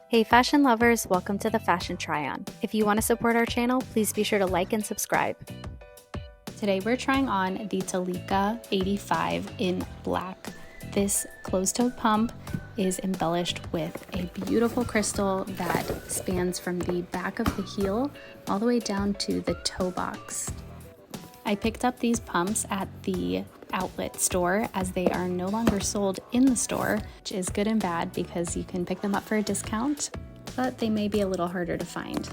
Hey fashion lovers, welcome to the Fashion Try-On. If you want to support our channel, please be sure to like and subscribe. Today we're trying on the Talika 85 in black. This closed-toed pump is embellished with a beautiful crystal that spans from the back of the heel all the way down to the toe box. I picked up these pumps at the outlet store as they are no longer sold in the store, which is good and bad because you can pick them up for a discount, but they may be a little harder to find.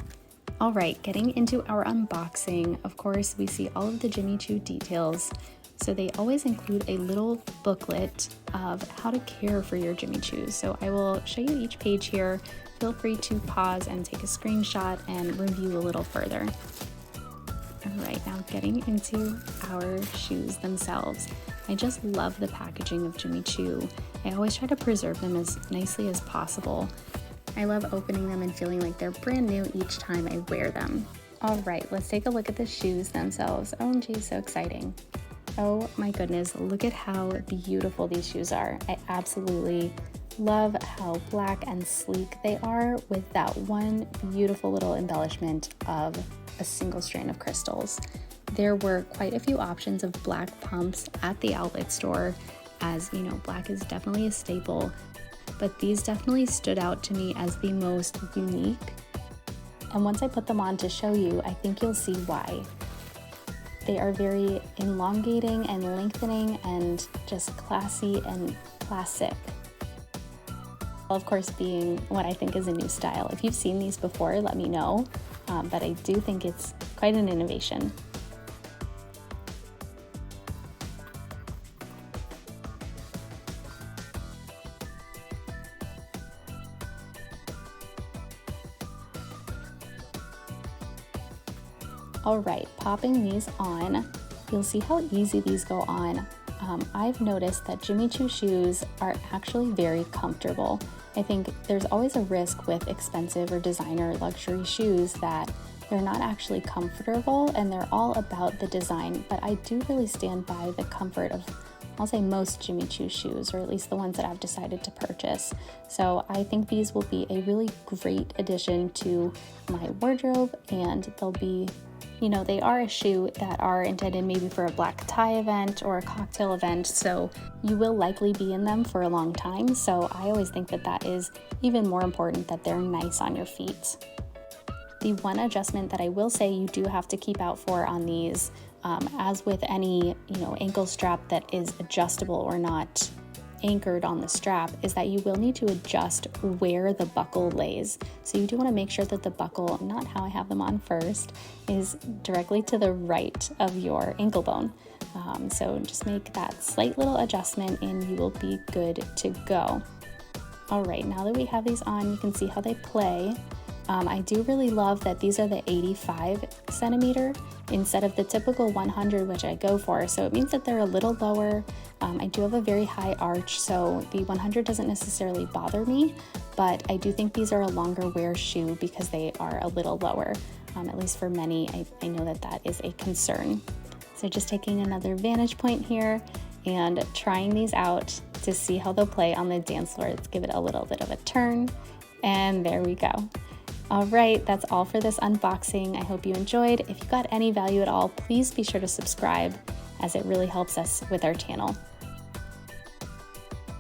All right, getting into our unboxing, of course, we see all of the Jimmy Choo details. So they always include a little booklet of how to care for your Jimmy Choos. So I will show you each page here. Feel free to pause and take a screenshot and review a little further. All right, now getting into our shoes themselves. I just love the packaging of Jimmy Choo. I always try to preserve them as nicely as possible. I love opening them and feeling like they're brand new each time I wear them. All right, let's take a look at the shoes themselves. OMG, so exciting. Oh my goodness, look at how beautiful these shoes are. I absolutely love how black and sleek they are with that one beautiful little embellishment of a single strand of crystals. There were quite a few options of black pumps at the outlet store, as you know, black is definitely a staple, but these definitely stood out to me as the most unique. And once I put them on to show you, I think you'll see why. They are very elongating and lengthening and just classy and classic. Of course, being what I think is a new style. If you've seen these before, let me know, but I do think it's quite an innovation. All right, popping these on, you'll see how easy these go on. I've noticed that Jimmy Choo shoes are actually very comfortable. I think there's always a risk with expensive or designer luxury shoes that they're not actually comfortable and they're all about the design, but I do really stand by the comfort of, I'll say, most Jimmy Choo shoes, or at least the ones that I've decided to purchase. So I think these will be a really great addition to my wardrobe, and they'll be, you know, they are a shoe that are intended maybe for a black tie event or a cocktail event, so you will likely be in them for a long time. So I always think that that is even more important, that they're nice on your feet. The one adjustment that I will say you do have to keep out for on these, as with any, you know, ankle strap that is adjustable or not anchored on the strap, is that you will need to adjust where the buckle lays. So you do want to make sure that the buckle, not how I have them on first, is directly to the right of your ankle bone. So just make that slight little adjustment and you will be good to go. All right, now that we have these on, you can see how they play. I do really love that these are the 85 centimeter instead of the typical 100, which I go for. So it means that they're a little lower. I do have a very high arch, so the 100 doesn't necessarily bother me, but I do think these are a longer wear shoe because they are a little lower. At least for many, I know that that is a concern. So just taking another vantage point here and trying these out to see how they'll play on the dance floor. Let's give it a little bit of a turn, and there we go. All right, that's all for this unboxing. I hope you enjoyed. If you got any value at all, please be sure to subscribe, as it really helps us with our channel.